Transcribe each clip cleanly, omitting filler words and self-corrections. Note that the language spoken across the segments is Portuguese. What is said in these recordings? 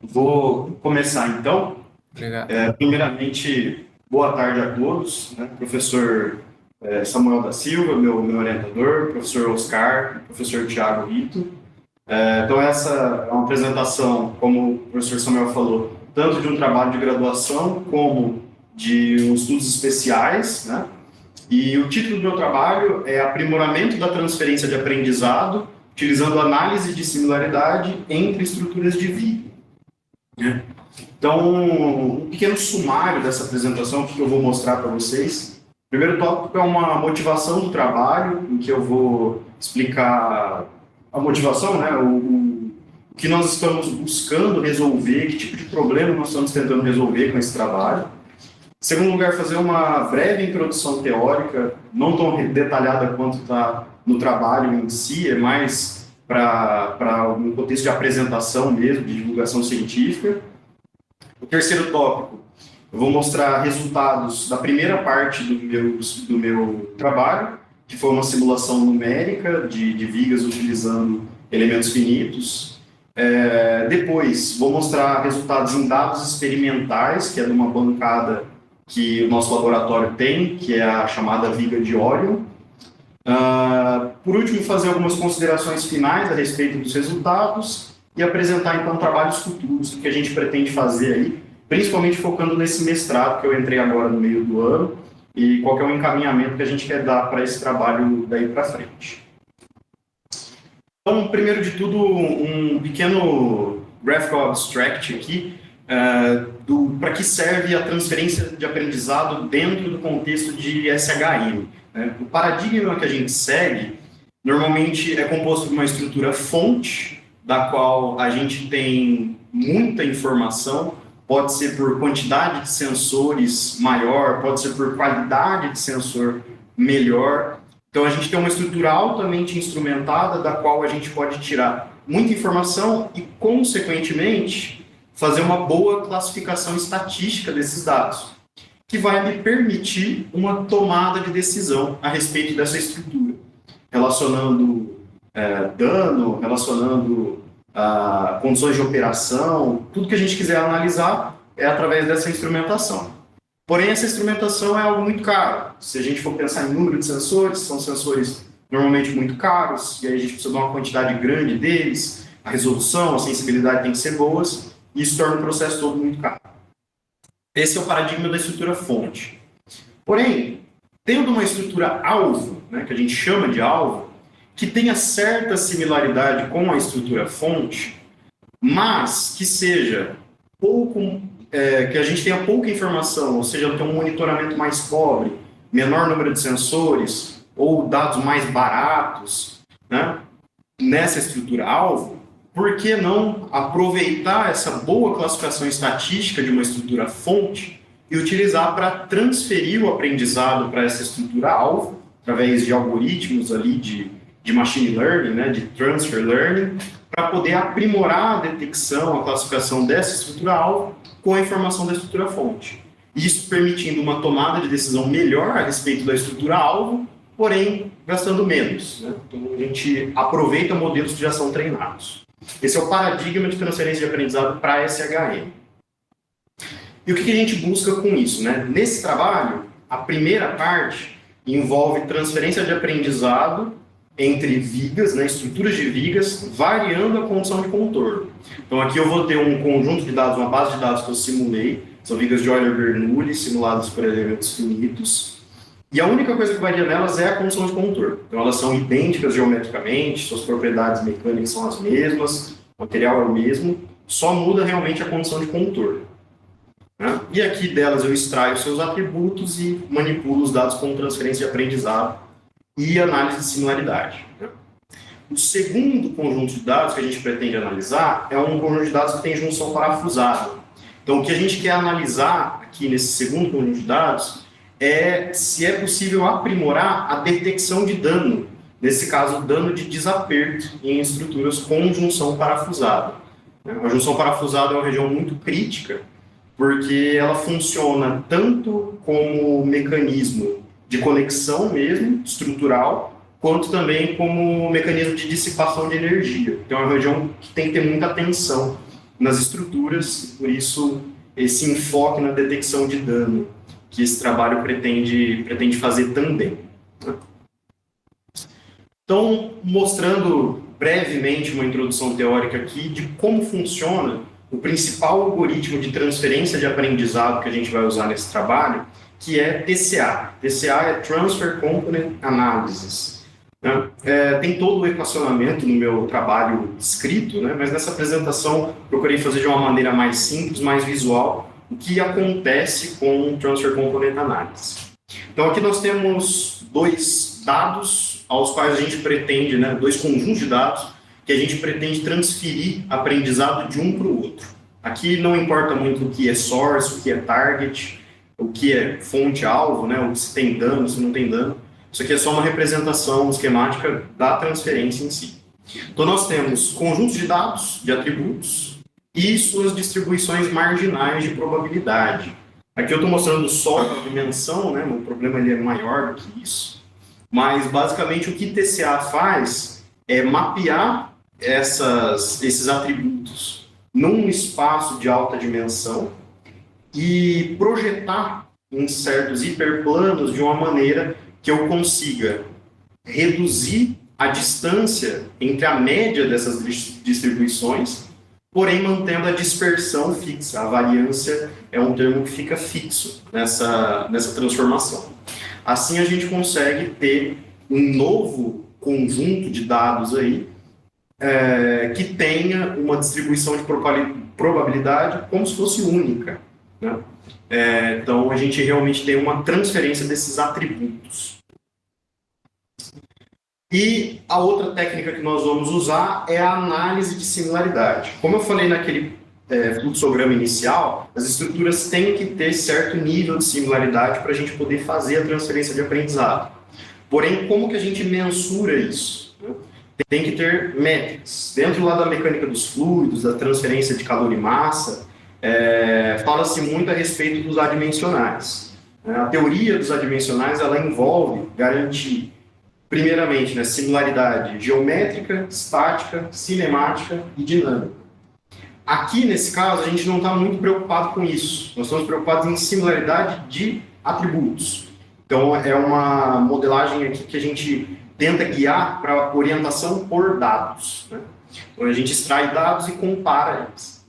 Vou começar então. Obrigado. Primeiramente, boa tarde a todos, né? Professor Samuel da Silva, meu orientador, professor Oscar, professor Tiago Rito. Então, essa é uma apresentação, como o professor Samuel falou, tanto de um trabalho de graduação como de estudos especiais, né? E o título do meu trabalho é Aprimoramento da Transferência de Aprendizado, utilizando análise de similaridade entre estruturas de vida, né? Então, um pequeno sumário dessa apresentação que eu vou mostrar para vocês. O primeiro tópico é uma motivação do trabalho, em que eu vou explicar a motivação, né? O que nós estamos buscando resolver, que tipo de problema nós estamos tentando resolver com esse trabalho. Em segundo lugar, fazer uma breve introdução teórica, não tão detalhada quanto está no trabalho em si, é mais para um contexto de apresentação mesmo, de divulgação científica. O terceiro tópico, eu vou mostrar resultados da primeira parte do meu trabalho, que foi uma simulação numérica de vigas utilizando elementos finitos. Depois, vou mostrar resultados em dados experimentais, que é de uma bancada que o nosso laboratório tem, que é a chamada viga de Orion. Por último, fazer algumas considerações finais a respeito dos resultados e apresentar, então, trabalhos futuros que a gente pretende fazer aí, principalmente focando nesse mestrado que eu entrei agora no meio do ano e qual que é o encaminhamento que a gente quer dar para esse trabalho daí para frente. Então, primeiro de tudo, um pequeno graphical abstract aqui, para que serve a transferência de aprendizado dentro do contexto de SHM. Né? O paradigma que a gente segue, normalmente, é composto de uma estrutura fonte, da qual a gente tem muita informação, pode ser por quantidade de sensores maior, pode ser por qualidade de sensor melhor. Então, a gente tem uma estrutura altamente instrumentada, da qual a gente pode tirar muita informação e, consequentemente, fazer uma boa classificação estatística desses dados, que vai me permitir uma tomada de decisão a respeito dessa estrutura, relacionando dano, relacionando condições de operação, tudo que a gente quiser analisar é através dessa instrumentação. Porém, essa instrumentação é algo muito caro. Se a gente for pensar em número de sensores, são sensores normalmente muito caros, e aí a gente precisa de uma quantidade grande deles, a resolução, a sensibilidade tem que ser boas, e isso torna o processo todo muito caro. Esse é o paradigma da estrutura fonte. Porém, tendo uma estrutura alvo, né, que a gente chama de alvo, que tenha certa similaridade com a estrutura fonte, mas que seja pouco, que a gente tenha pouca informação, ou seja, tenha um monitoramento mais pobre, menor número de sensores, ou dados mais baratos, né, nessa estrutura alvo, por que não aproveitar essa boa classificação estatística de uma estrutura fonte e utilizar para transferir o aprendizado para essa estrutura alvo, através de algoritmos ali de machine learning, né, de transfer learning, para poder aprimorar a detecção, a classificação dessa estrutura alvo com a informação da estrutura fonte. Isso permitindo uma tomada de decisão melhor a respeito da estrutura alvo, porém gastando menos, né? Então a gente aproveita modelos que já são treinados. Esse é o paradigma de transferência de aprendizado para SHM. E o que a gente busca com isso, né? Nesse trabalho, a primeira parte envolve transferência de aprendizado entre vigas, né, estruturas de vigas, variando a condição de contorno. Então aqui eu vou ter um conjunto de dados, uma base de dados que eu simulei, são vigas de Euler-Bernoulli simuladas por elementos finitos, e a única coisa que varia nelas é a condição de contorno. Então elas são idênticas geometricamente, suas propriedades mecânicas são as mesmas, o material é o mesmo, só muda realmente a condição de contorno, né? E aqui delas eu extraio seus atributos e manipulo os dados com transferência de aprendizado e análise de similaridade. O segundo conjunto de dados que a gente pretende analisar é um conjunto de dados que tem junção parafusada. Então, o que a gente quer analisar aqui nesse segundo conjunto de dados é se é possível aprimorar a detecção de dano, nesse caso, dano de desaperto em estruturas com junção parafusada. A junção parafusada é uma região muito crítica, porque ela funciona tanto como mecanismo de conexão mesmo, estrutural, quanto também como mecanismo de dissipação de energia. Então, é uma região que tem que ter muita atenção nas estruturas, por isso esse enfoque na detecção de dano que esse trabalho pretende fazer também. Então, mostrando brevemente uma introdução teórica aqui de como funciona o principal algoritmo de transferência de aprendizado que a gente vai usar nesse trabalho, que é TCA. TCA é Transfer Component Analysis. Tem todo o equacionamento no meu trabalho escrito, né? Mas nessa apresentação procurei fazer de uma maneira mais simples, mais visual, o que acontece com o Transfer Component Analysis. Então aqui nós temos dois dados aos quais a gente pretende, né, dois conjuntos de dados que a gente pretende transferir aprendizado de um para o outro. Aqui não importa muito o que é source, o que é target, o que é fonte-alvo, né, se tem dano, se não tem dano. Isso aqui é só uma representação esquemática da transferência em si. Então, nós temos conjuntos de dados, de atributos, e suas distribuições marginais de probabilidade. Aqui eu estou mostrando só a dimensão, né, o problema ele é maior do que isso, mas basicamente o que TCA faz é mapear esses atributos num espaço de alta dimensão e projetar em certos hiperplanos de uma maneira que eu consiga reduzir a distância entre a média dessas distribuições, porém mantendo a dispersão fixa. A variância é um termo que fica fixo nessa transformação. Assim a gente consegue ter um novo conjunto de dados aí que tenha uma distribuição de probabilidade como se fosse única, né? Então a gente realmente tem uma transferência desses atributos. E a outra técnica que nós vamos usar é a análise de similaridade. Como eu falei naquele fluxograma inicial, as estruturas têm que ter certo nível de similaridade para a gente poder fazer a transferência de aprendizado. Porém, como que a gente mensura isso? Tem que ter métricas. Dentro lá da mecânica dos fluidos, da transferência de calor e massa, fala-se muito a respeito dos adimensionais. A teoria dos adimensionais ela envolve garantir, primeiramente, né, similaridade geométrica, estática, cinemática e dinâmica. Aqui, nesse caso, a gente não está muito preocupado com isso. Nós estamos preocupados em similaridade de atributos. Então, é uma modelagem aqui que a gente tenta guiar para orientação por dados, né? Então, a gente extrai dados e compara eles.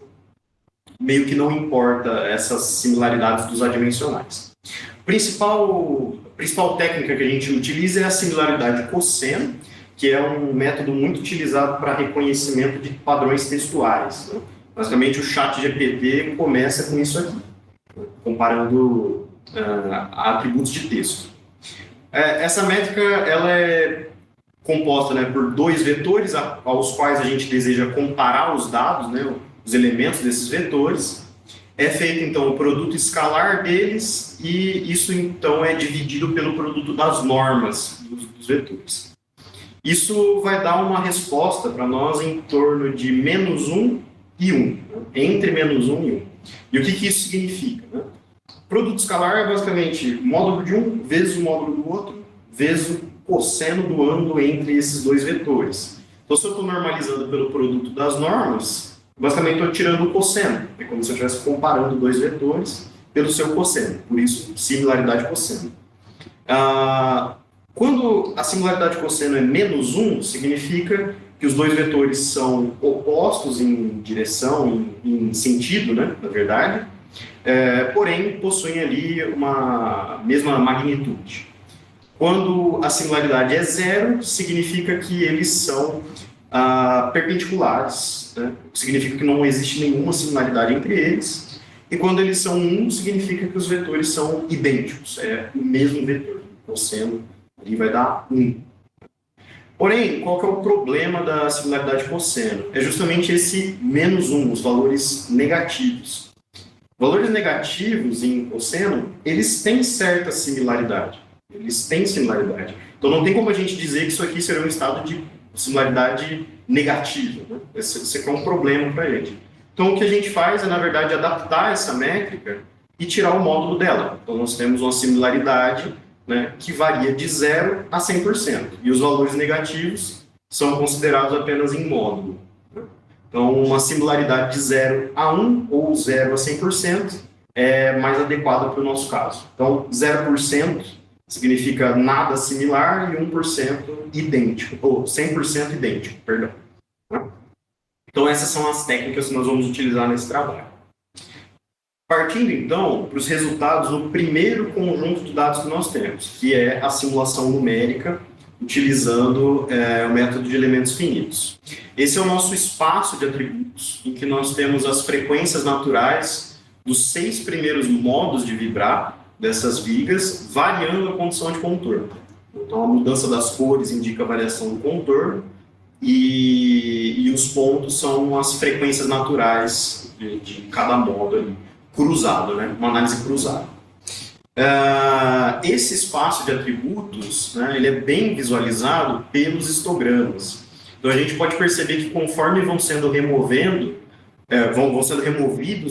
Meio que não importa essas similaridades dos adimensionais. A principal técnica que a gente utiliza é a similaridade cosseno, que é um método muito utilizado para reconhecimento de padrões textuais, né? Basicamente, o ChatGPT começa com isso aqui, comparando atributos de texto. Essa métrica ela é composta, né, por dois vetores aos quais a gente deseja comparar os dados, né, os elementos desses vetores. É feito, então, o produto escalar deles e isso, então, é dividido pelo produto das normas dos vetores. Isso vai dar uma resposta para nós em torno de -1 e 1, né? Entre -1 e 1. E o que isso significa, né? Produto escalar é basicamente módulo de um vezes o módulo do outro, vezes o cosseno do ângulo entre esses dois vetores. Então, se eu estou normalizando pelo produto das normas, basicamente estou tirando o cosseno. É como se eu estivesse comparando dois vetores pelo seu cosseno. Por isso, similaridade cosseno. Quando a similaridade cosseno é -1, significa que os dois vetores são opostos em direção, em sentido, né, na verdade, porém possuem ali uma mesma magnitude. Quando a similaridade é 0, significa que eles são perpendiculares, né? Significa que não existe nenhuma similaridade entre eles. E quando eles são 1, significa que os vetores são idênticos, é o mesmo vetor. O cosseno ali vai dar 1. Porém, qual que é o problema da similaridade cosseno? É justamente esse -1, os valores negativos. Valores negativos em cosseno, eles têm certa similaridade. Eles têm similaridade. Então, não tem como a gente dizer que isso aqui será um estado de similaridade negativa, né? Esse aqui é um problema para a gente. Então, o que a gente faz é, na verdade, adaptar essa métrica e tirar o módulo dela. Então, nós temos uma similaridade né, que varia de 0 a 100%, e os valores negativos são considerados apenas em módulo. Então, uma similaridade de 0 a 1 ou 0 a 100% é mais adequada para o nosso caso. Então, 0% significa nada similar e 1% idêntico, ou 100% idêntico, perdão. Então, essas são as técnicas que nós vamos utilizar nesse trabalho. Partindo, então, para os resultados do primeiro conjunto de dados que nós temos, que é a simulação numérica, utilizando o método de elementos finitos. Esse é o nosso espaço de atributos, em que nós temos as frequências naturais dos 6 primeiros modos de vibrar dessas vigas, variando a condição de contorno. Então, a mudança das cores indica a variação do contorno, e os pontos são as frequências naturais de cada modo ali, cruzado, né? Uma análise cruzada. Esse espaço de atributos, né, ele é bem visualizado pelos histogramas. Então a gente pode perceber que conforme vão sendo removidos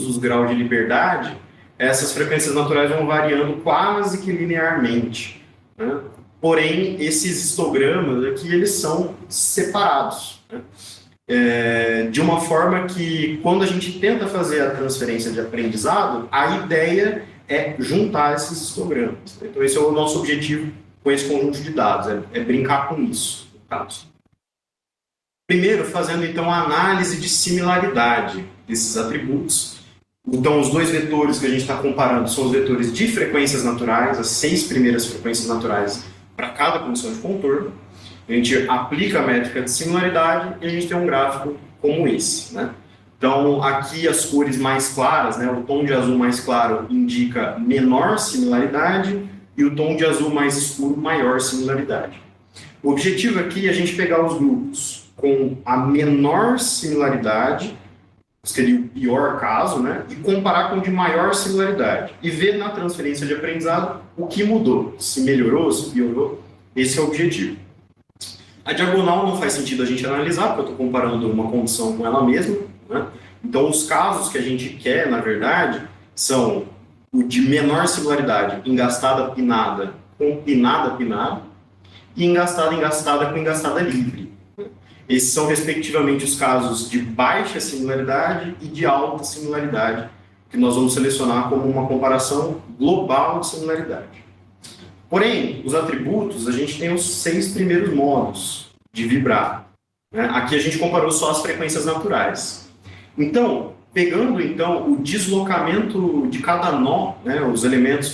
os graus de liberdade, essas frequências naturais vão variando quase que linearmente, né? Porém, esses histogramas aqui, eles são separados, né? De uma forma que, quando a gente tenta fazer a transferência de aprendizado, a ideia é juntar esses histogramas. Então, esse é o nosso objetivo com esse conjunto de dados, é brincar com isso. Primeiro, fazendo, então, a análise de similaridade desses atributos. Então, os dois vetores que a gente está comparando são os vetores de frequências naturais, as 6 primeiras frequências naturais para cada condição de contorno. A gente aplica a métrica de similaridade e a gente tem um gráfico como esse, né? Então, aqui as cores mais claras, né, o tom de azul mais claro indica menor similaridade e o tom de azul mais escuro, maior similaridade. O objetivo aqui é a gente pegar os grupos com a menor similaridade, seria o pior caso, né, e comparar com o de maior similaridade e ver na transferência de aprendizado o que mudou, se melhorou, se piorou. Esse é o objetivo. A diagonal não faz sentido a gente analisar, porque eu estou comparando uma condição com ela mesma, né? Então, os casos que a gente quer, na verdade, são o de menor similaridade, engastada pinada com pinada pinada, e engastada com engastada livre. Esses são, respectivamente, os casos de baixa similaridade e de alta similaridade, que nós vamos selecionar como uma comparação global de similaridade. Porém, os atributos, a gente tem os 6 primeiros modos de vibrar, né? Aqui a gente comparou só as frequências naturais. Então, pegando então o deslocamento de cada nó, né? Os elementos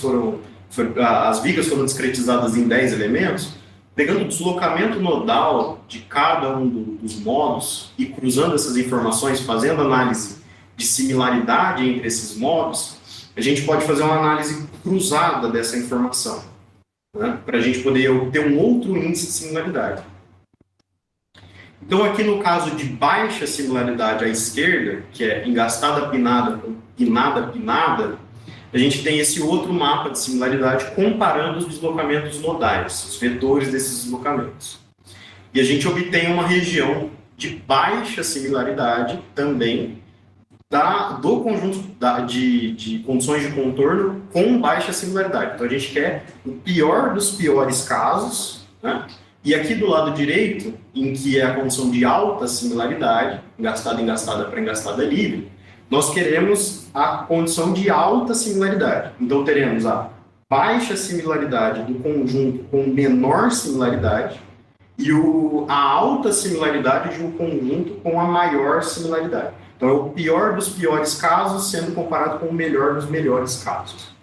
as vigas foram discretizadas em 10 elementos, pegando o deslocamento nodal de cada um dos modos e cruzando essas informações, fazendo análise de similaridade entre esses modos, a gente pode fazer uma análise cruzada dessa informação, né, para a gente poder obter um outro índice de similaridade. Então, aqui no caso de baixa similaridade à esquerda, que é engastada pinada com pinada pinada, a gente tem esse outro mapa de similaridade comparando os deslocamentos nodais, os vetores desses deslocamentos. E a gente obtém uma região de baixa similaridade também do conjunto de condições de contorno com baixa similaridade. Então, a gente quer o pior dos piores casos, né? E aqui do lado direito, em que é a condição de alta similaridade, engastada para engastada livre, nós queremos a condição de alta similaridade. Então, teremos a baixa similaridade do conjunto com menor similaridade e a alta similaridade de um conjunto com a maior similaridade. Então, é o pior dos piores casos sendo comparado com o melhor dos melhores casos.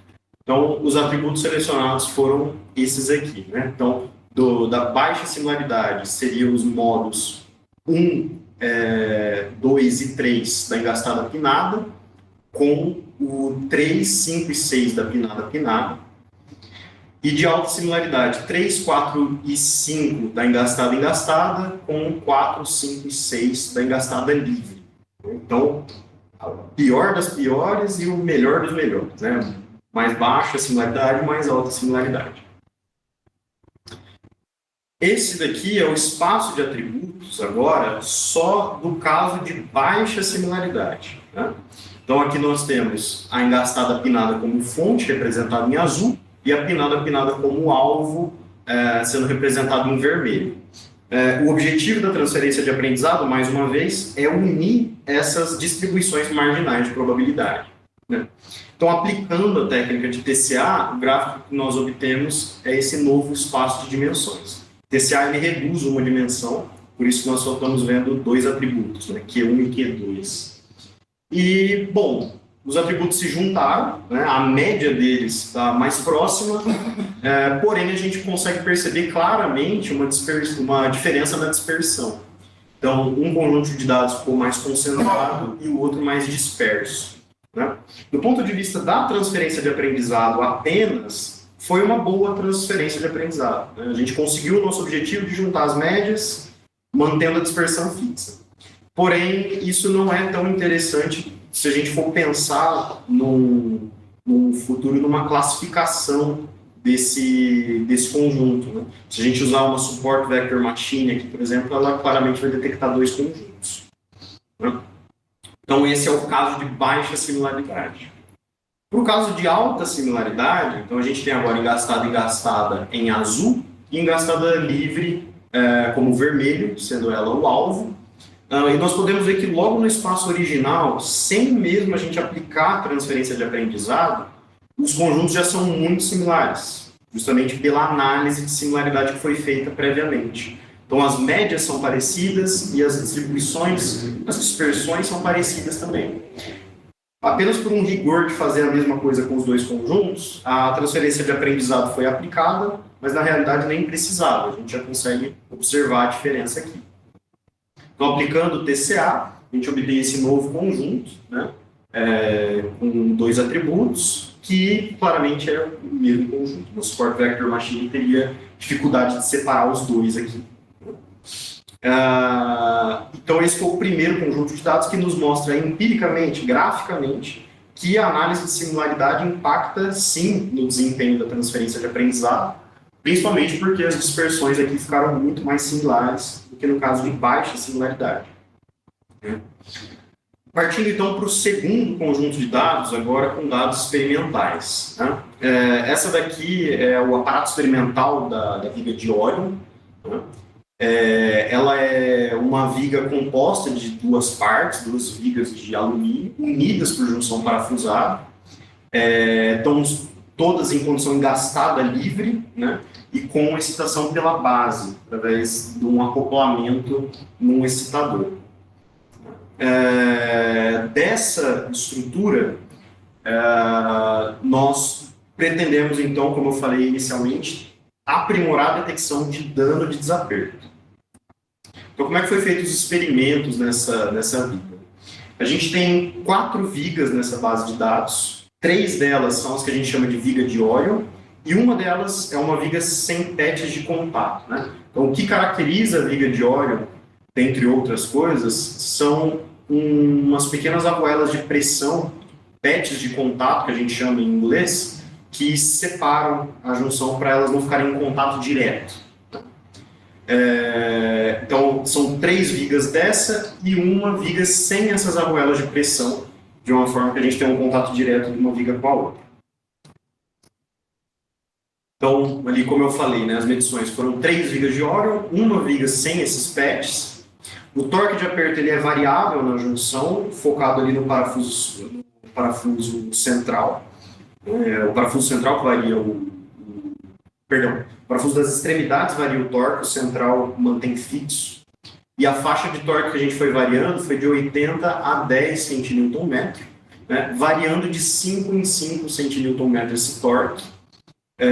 Então, os atributos selecionados foram esses aqui, né? Então, da baixa similaridade seriam os modos 1, 2 e 3 da engastada pinada, com o 3, 5 e 6 da pinada pinada. E de alta similaridade, 3, 4 e 5 da engastada engastada, com 4, 5 e 6 da engastada livre. Então, a pior das piores e o melhor dos melhores, né? Mais baixa similaridade, mais alta similaridade. Esse daqui é o espaço de atributos, agora, só do caso de baixa similaridade, né? Então, aqui nós temos a engastada pinada como fonte, representada em azul, e a pinada como alvo, sendo representado em vermelho. O objetivo da transferência de aprendizado, mais uma vez, é unir essas distribuições marginais de probabilidade, né? Então, aplicando a técnica de TCA, o gráfico que nós obtemos é esse novo espaço de dimensões. TCA ele reduz uma dimensão, por isso que nós só estamos vendo dois atributos, né? Q1 e Q2. E, bom, os atributos se juntaram, né? A média deles está mais próxima, porém a gente consegue perceber claramente uma diferença na dispersão. Então, um conjunto de dados ficou mais concentrado e o outro mais disperso, né? Do ponto de vista da transferência de aprendizado apenas, foi uma boa transferência de aprendizado, né? A gente conseguiu o nosso objetivo de juntar as médias, mantendo a dispersão fixa. Porém, isso não é tão interessante se a gente for pensar no futuro, numa classificação desse conjunto, né? Se a gente usar uma support vector machine aqui, por exemplo, ela claramente vai detectar dois conjuntos, né? Então, esse é o caso de baixa similaridade. Para o caso de alta similaridade, então a gente tem agora engastada em azul e engastada livre como vermelho, sendo ela o alvo. E nós podemos ver que logo no espaço original, sem mesmo a gente aplicar a transferência de aprendizado, os conjuntos já são muito similares, justamente pela análise de similaridade que foi feita previamente. Então, as médias são parecidas e as distribuições, as dispersões são parecidas também. Apenas por um rigor de fazer a mesma coisa com os dois conjuntos, a transferência de aprendizado foi aplicada, mas na realidade nem precisava, a gente já consegue observar a diferença aqui. Então, aplicando o TCA, a gente obtém esse novo conjunto, né, com dois atributos, que claramente é o mesmo conjunto. No Support Vector Machine teria dificuldade de separar os dois aqui. Então, esse foi o primeiro conjunto de dados que nos mostra empiricamente, graficamente, que a análise de similaridade impacta, sim, no desempenho da transferência de aprendizado, principalmente porque as dispersões aqui ficaram muito mais similares do que no caso de baixa similaridade. Partindo, então, para o segundo conjunto de dados, agora com dados experimentais, né? Essa daqui é o aparato experimental da viga de Orion, né? Ela é uma viga composta de duas partes, duas vigas de alumínio, unidas por junção parafusada. Estão todas em condição engastada livre, né? E com excitação pela base, através de um acoplamento num excitador. Dessa estrutura, nós pretendemos, então, como eu falei inicialmente, aprimorar a detecção de dano de desaperto. Então, como é que foi feito os experimentos nessa viga? A gente tem 4 vigas nessa base de dados, 3 delas são as que a gente chama de viga de Orion, e uma delas é uma viga sem patches de contato, né? Então, o que caracteriza a viga de Orion, dentre outras coisas, são umas pequenas argoelas de pressão, patches de contato, que a gente chama em inglês, que separam a junção para elas não ficarem em contato direto. Então, são 3 vigas dessa e uma viga sem essas argoelas de pressão, de uma forma que a gente tem um contato direto de uma viga com a outra. Então, ali, como eu falei, né, as medições foram 3 vigas de Orion, uma viga sem esses patches. O torque de aperto ele é variável na junção, focado ali no parafuso central. O parafuso central varia o parafuso das extremidades varia o torque, o central mantém fixo. E a faixa de torque que a gente foi variando foi de 80 a 10 centinewton metro, né, variando de 5 em 5 centinewton metro esse torque,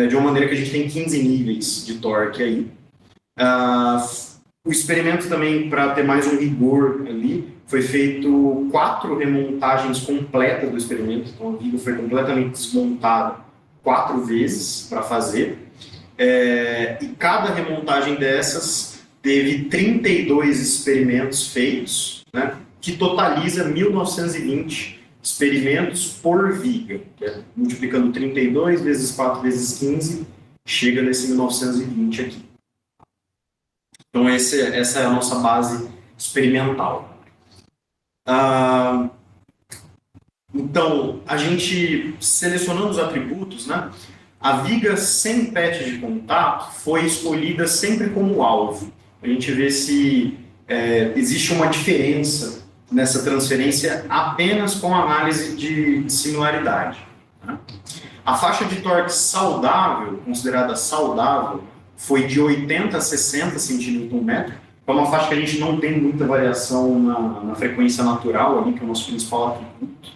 de uma maneira que a gente tem 15 níveis de torque aí. O experimento também, para ter mais um rigor ali, foi feito 4 remontagens completas do experimento, então a viga foi completamente desmontada 4 vezes para fazer. E cada remontagem dessas teve 32 experimentos feitos, né, que totaliza 1920 experimentos por viga, multiplicando 32 vezes 4 vezes 15, chega nesse 1920 aqui. Então, essa é a nossa base experimental. Então, a gente selecionando os atributos, né, A viga sem patch de contato foi escolhida sempre como alvo. A gente vê se existe uma diferença nessa transferência apenas com análise de similaridade. Né? A faixa de torque saudável, considerada saudável, foi de 80 a 60 centímetros/metro. É uma faixa que a gente não tem muita variação na frequência natural, ali, que é o nosso principal atributo.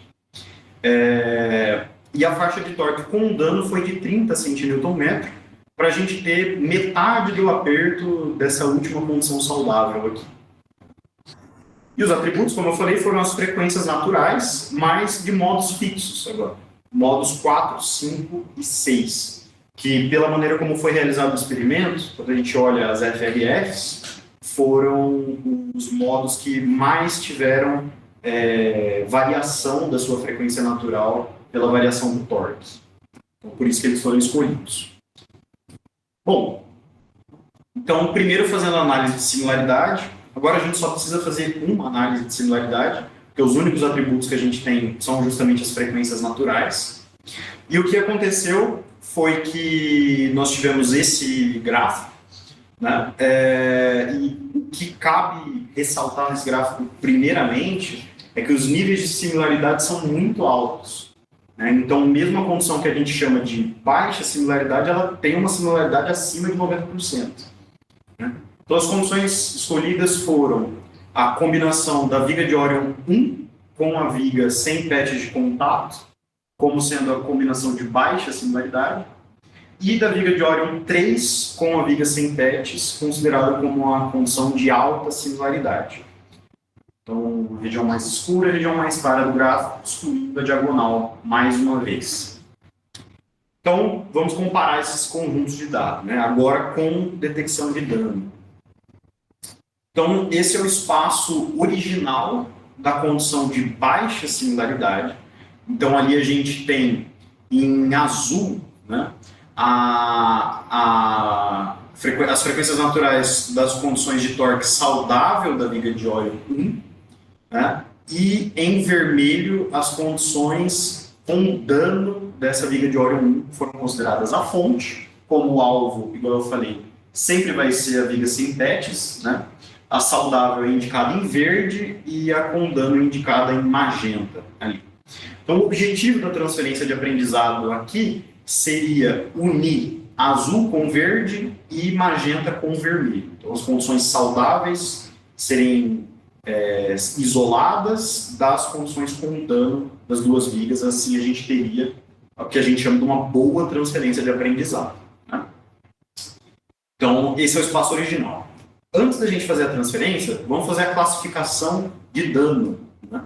E a faixa de torque com dano foi de 30 centímetros/metro, para a gente ter metade do aperto dessa última condição saudável aqui. E os atributos, como eu falei, foram as frequências naturais, mas de modos fixos agora. Modos 4, 5 e 6, que pela maneira como foi realizado o experimento, quando a gente olha as FRFs, foram os modos que mais tiveram variação da sua frequência natural pela variação do torque. Então, por isso que eles foram escolhidos. Bom, então, primeiro fazendo a análise de similaridade, agora a gente só precisa fazer uma análise de similaridade, porque os únicos atributos que a gente tem são justamente as frequências naturais. E o que aconteceu foi que nós tivemos esse gráfico, né? E o que cabe ressaltar nesse gráfico, primeiramente, é que os níveis de similaridade são muito altos. Né? Então, mesmo a condição que a gente chama de baixa similaridade, ela tem uma similaridade acima de 90%. Né? Então, as condições escolhidas foram a combinação da viga de Orion 1 com a viga sem patch de contato, como sendo a combinação de baixa similaridade, e da viga de Orion 3 com a viga sem patches, considerada como uma condição de alta similaridade. Então, a região mais escura, a região mais clara do gráfico, excluindo a diagonal mais uma vez. Então, vamos comparar esses conjuntos de dados, né? Agora com detecção de dano. Então, esse é o espaço original da condição de baixa similaridade. Então, ali a gente tem em azul, né, as frequências naturais das condições de torque saudável da viga de Orion 1, né, e em vermelho as condições com dano dessa viga de Orion 1 foram consideradas a fonte, como alvo, igual eu falei, sempre vai ser a viga sem patches, né? A saudável é indicada em verde e a com dano é indicada em magenta ali. Então, o objetivo da transferência de aprendizado aqui seria unir azul com verde e magenta com vermelho. Então, as condições saudáveis serem isoladas das condições com dano das duas vigas, assim a gente teria o que a gente chama de uma boa transferência de aprendizado. Né? Então, esse é o espaço original. Antes da gente fazer a transferência, vamos fazer a classificação de dano, né,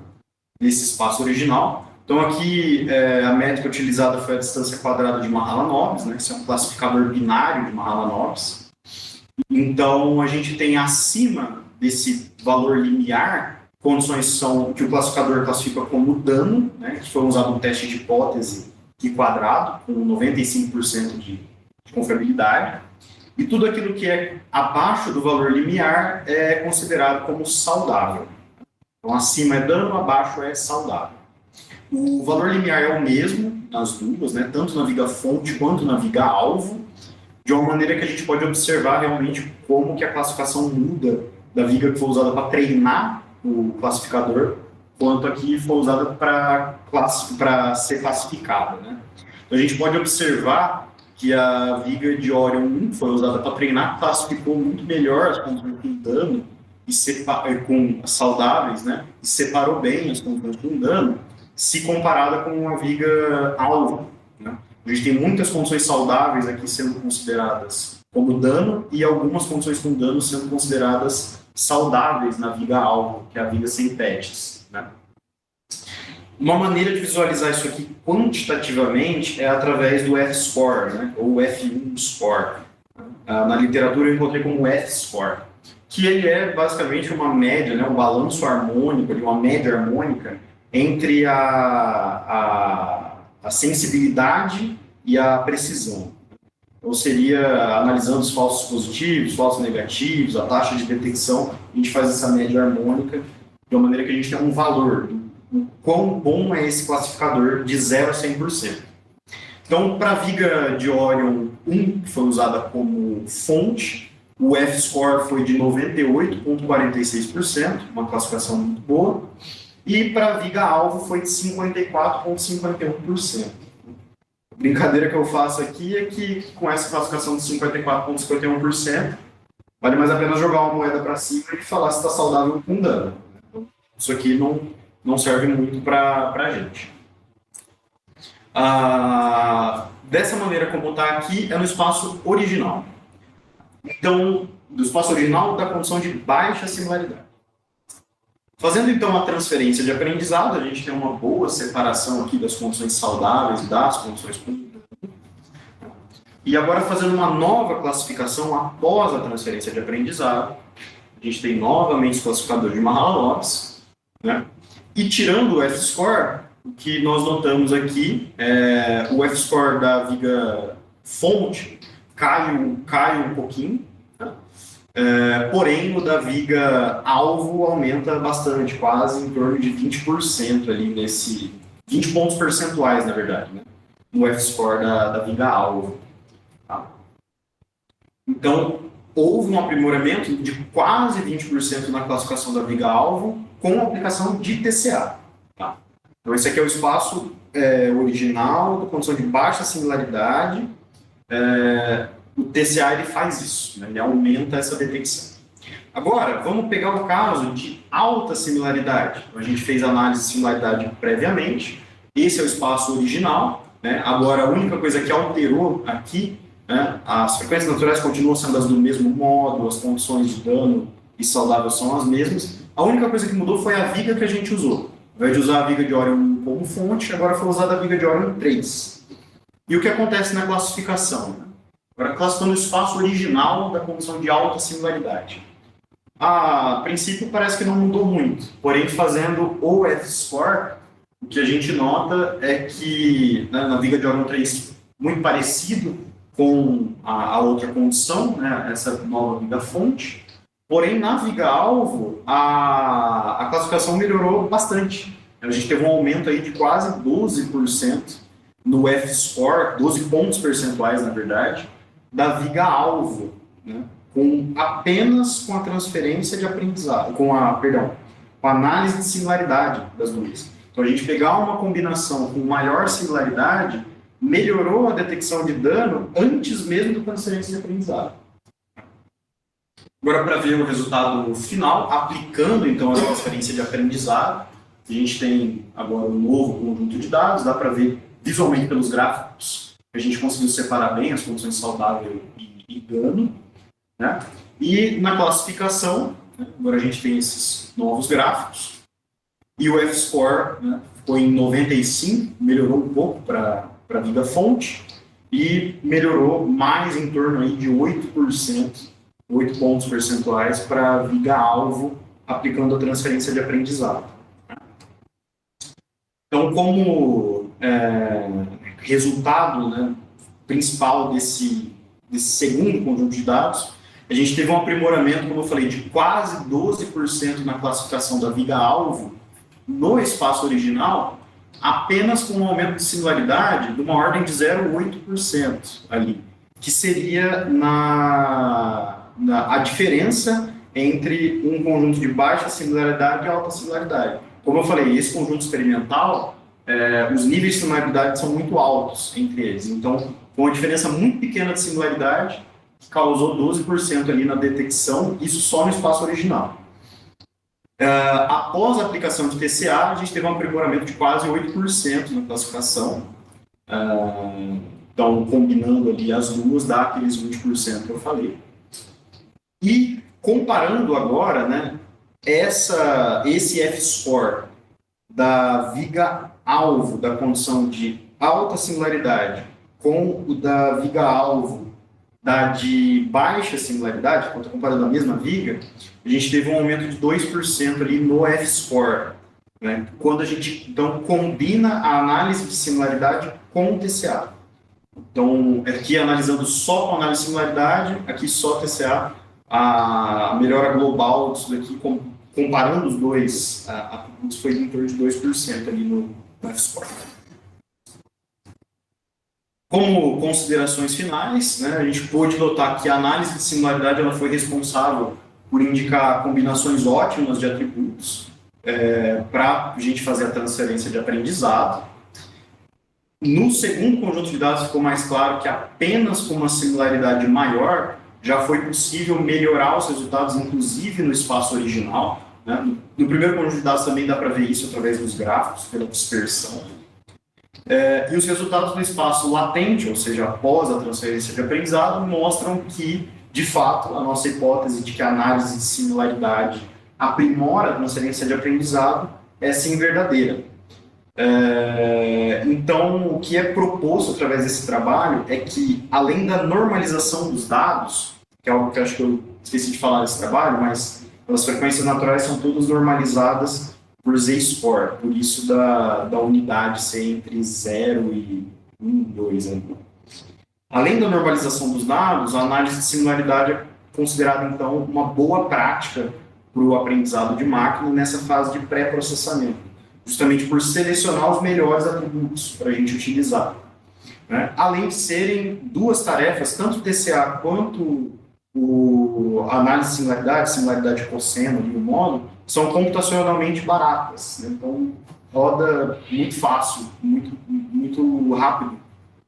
desse espaço original. Então, aqui, a métrica utilizada foi a distância quadrada de Mahalanobis, né, que é um classificador binário de Mahalanobis. Então, a gente tem acima desse valor limiar condições são que o classificador classifica como dano, né, que foi usado no teste de hipótese e quadrado, com 95% de confiabilidade. E tudo aquilo que é abaixo do valor limiar é considerado como saudável. Então, acima é dano, abaixo é saudável. O valor limiar é o mesmo nas duas, né, tanto na viga fonte quanto na viga alvo, de uma maneira que a gente pode observar realmente como que a classificação muda da viga que foi usada para treinar o classificador, quanto a que foi usada para ser classificada. Né? Então, a gente pode observar que a viga de Orion 1 foi usada para treinar, classificou muito melhor as condições com dano e com saudáveis, né? E separou bem as condições com dano, se comparada com a viga alvo. Né? A gente tem muitas condições saudáveis aqui sendo consideradas como dano e algumas condições com dano sendo consideradas saudáveis na viga alvo, que é a viga sem patches. Né? Uma maneira de visualizar isso aqui quantitativamente é através do F-score, né? Ou F1 score. Na literatura eu encontrei como F-score, que ele é basicamente uma média, né? Um balanço harmônico, uma média harmônica entre a sensibilidade e a precisão. Então seria analisando os falsos positivos, falsos negativos, a taxa de detecção, a gente faz essa média harmônica de uma maneira que a gente tem um valor o quão bom é esse classificador de 0 a 100%. Então, para a viga de Orion 1, que foi usada como fonte, o F-score foi de 98,46%, uma classificação muito boa, e para a viga-alvo foi de 54,51%. A brincadeira que eu faço aqui é que, com essa classificação de 54,51%, vale mais a pena jogar uma moeda para cima e falar se está saudável com dano. Então, isso aqui não serve muito para a gente. Dessa maneira como está aqui, é no espaço original. Então, do espaço original da condição de baixa similaridade. Fazendo então a transferência de aprendizado, a gente tem uma boa separação aqui das condições saudáveis e das condições comuns. E agora fazendo uma nova classificação após a transferência de aprendizado, a gente tem novamente os classificadores de Mahalanobis, né? E tirando o F-score, o que nós notamos aqui é o F-score da viga fonte cai um pouquinho, né? Porém o da viga alvo aumenta bastante, quase em torno de 20% ali 20 pontos percentuais, na verdade, né? No F-score da viga alvo. Tá? Então, houve um aprimoramento de quase 20% na classificação da viga alvo com a aplicação de TCA. Tá? Então, esse aqui é o espaço original, da condição de baixa similaridade. O TCA ele faz isso, né? Ele aumenta essa detecção. Agora, vamos pegar o caso de alta similaridade. Então, a gente fez análise de similaridade previamente, esse é o espaço original, né? Agora, a única coisa que alterou aqui, né? As frequências naturais continuam sendo as do mesmo modo, as condições de dano e saudável são as mesmas. A única coisa que mudou foi a viga que a gente usou. Ao invés de usar a viga de Orion como fonte, agora foi usada a viga de Orion 3. E o que acontece na classificação? Né? Agora, classificando o espaço original da condição de alta similaridade. A princípio, parece que não mudou muito. Porém, fazendo o F-score, o que a gente nota é que, né, na viga de Orion 3, muito parecido com a outra condição, né, essa nova viga fonte. Porém, na viga-alvo, a classificação melhorou bastante. A gente teve um aumento aí de quase 12% no F-score, 12 pontos percentuais, na verdade, da viga-alvo, né? Apenas com a transferência de aprendizado, com a análise de similaridade das duas. Então, a gente pegar uma combinação com maior similaridade, melhorou a detecção de dano antes mesmo da transferência de aprendizado. Agora, para ver o resultado final, aplicando então a transferência de aprendizado, a gente tem agora um novo conjunto de dados, dá para ver visualmente pelos gráficos, a gente conseguiu separar bem as condições saudável e dano, né? E na classificação, né, agora a gente tem esses novos gráficos, e o F-score, né, ficou em 95, melhorou um pouco para a viga fonte, e melhorou mais em torno aí de 8%, 8 pontos percentuais para a viga-alvo, aplicando a transferência de aprendizado. Então, como resultado, né, principal desse segundo conjunto de dados, a gente teve um aprimoramento, como eu falei, de quase 12% na classificação da viga-alvo no espaço original, apenas com um aumento de similaridade de uma ordem de 0,8% ali, que seria a diferença entre um conjunto de baixa similaridade e alta similaridade. Como eu falei, esse conjunto experimental, os níveis de similaridade são muito altos entre eles. Então, com uma diferença muito pequena de similaridade, que causou 12% ali na detecção, isso só no espaço original. Após a aplicação de TCA, a gente teve um aprimoramento de quase 8% na classificação. Então, combinando ali as duas, dá aqueles 20% que eu falei. E comparando agora, né, esse F-score da viga-alvo da condição de alta similaridade com o da viga-alvo da de baixa similaridade, quando comparando a mesma viga, a gente teve um aumento de 2% ali no F-score, né? Quando a gente, então, combina a análise de similaridade com o TCA. Então, aqui analisando só com a análise de similaridade, aqui só TCA, a melhora global disso daqui, comparando os dois, foi em torno de 2% ali no F-score. Como considerações finais, né, a gente pôde notar que a análise de similaridade ela foi responsável por indicar combinações ótimas de atributos para a gente fazer a transferência de aprendizado. No segundo conjunto de dados ficou mais claro que apenas com uma similaridade maior já foi possível melhorar os resultados, inclusive no espaço original, né? No primeiro conjunto de dados também dá para ver isso através dos gráficos, pela dispersão. E os resultados do espaço latente, ou seja, após a transferência de aprendizado, mostram que, de fato, a nossa hipótese de que a análise de similaridade aprimora a transferência de aprendizado é sim verdadeira. Então, o que é proposto através desse trabalho é que, além da normalização dos dados, que é algo que eu acho que eu esqueci de falar nesse trabalho, mas as frequências naturais são todas normalizadas por Z-score, por isso da unidade ser entre 0 e 1, 2. Né? Além da normalização dos dados, a análise de similaridade é considerada, então, uma boa prática para o aprendizado de máquina nessa fase de pré-processamento, justamente por selecionar os melhores atributos para a gente utilizar. Né? Além de serem duas tarefas, tanto o TCA quanto a análise de similaridade, similaridade cosseno e o módulo, são computacionalmente baratas. Né? Então, roda muito fácil, muito rápido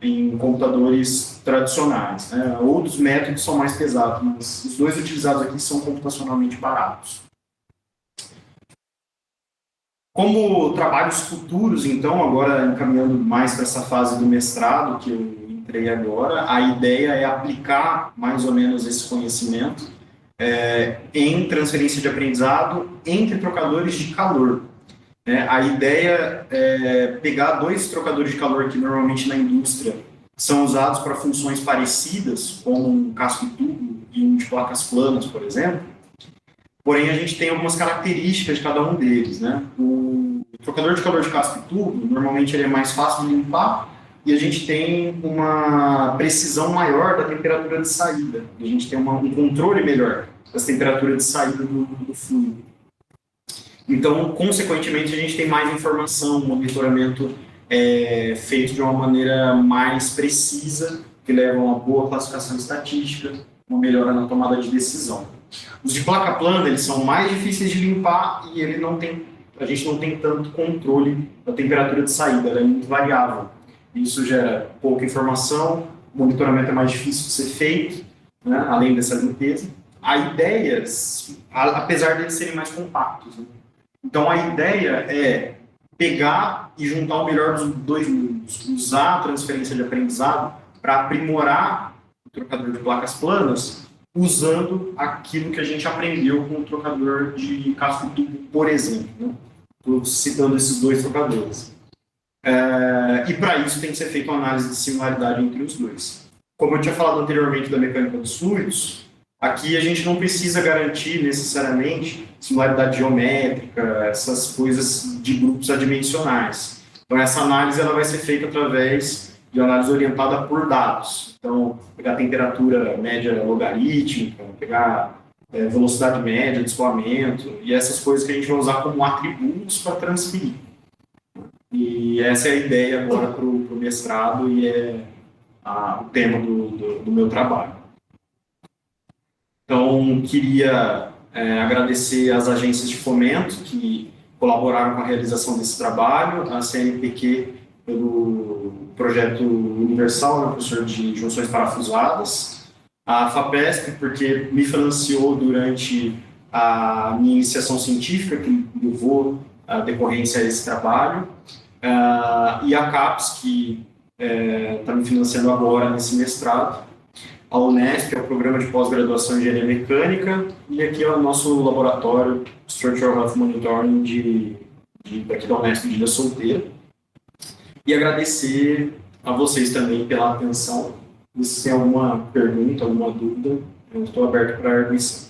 em computadores tradicionais. Né? Outros métodos são mais pesados, mas os dois utilizados aqui são computacionalmente baratos. Como trabalhos futuros, então, agora encaminhando mais para essa fase do mestrado que eu entrei agora, a ideia é aplicar mais ou menos esse conhecimento em transferência de aprendizado entre trocadores de calor. A ideia é pegar dois trocadores de calor que normalmente na indústria são usados para funções parecidas, como um casco e tubo e um de placas planas, por exemplo. Porém, a gente tem algumas características de cada um deles. Né? O trocador de calor de casco e tubo, normalmente ele é mais fácil de limpar e a gente tem uma precisão maior da temperatura de saída. A gente tem um controle melhor das temperaturas de saída do fluido. Então, consequentemente, a gente tem mais informação, monitoramento feito de uma maneira mais precisa, que leva a uma boa classificação estatística, uma melhora na tomada de decisão. Os de placa plana, eles são mais difíceis de limpar e a gente não tem tanto controle da temperatura de saída, ela é muito variável. Isso gera pouca informação, o monitoramento é mais difícil de ser feito, né, além dessa limpeza. A ideia, apesar de eles serem mais compactos, né? Então, a ideia é pegar e juntar o melhor dos dois mundos, usar a transferência de aprendizado para aprimorar o trocador de placas planas, usando aquilo que a gente aprendeu com o trocador de casco tubo, por exemplo. Né? Estou citando esses dois trocadores. E para isso tem que ser feita uma análise de similaridade entre os dois. Como eu tinha falado anteriormente da mecânica dos fluidos, aqui a gente não precisa garantir necessariamente similaridade geométrica, essas coisas de grupos adimensionais. Então, essa análise ela vai ser feita através de análise orientada por dados. Então, pegar temperatura média logarítmica, pegar velocidade média de escoamento, e essas coisas que a gente vai usar como atributos para transferir. E essa é a ideia agora para o mestrado e é o tema do meu trabalho. Então, queria agradecer às agências de fomento que colaboraram com a realização desse trabalho, a CNPq pelo projeto Universal, né, professor de junções parafusadas, a FAPESP, porque me financiou durante a minha iniciação científica, que levou a decorrência a esse trabalho, e a CAPES, que está me financiando agora nesse mestrado, a Unesp, que é o Programa de Pós-Graduação em Engenharia Mecânica, e aqui é o nosso laboratório Structural Health Monitoring daqui da Unesp de Ilha Solteira. E agradecer a vocês também pela atenção. Se tem alguma pergunta, alguma dúvida, eu estou aberto para a arguição.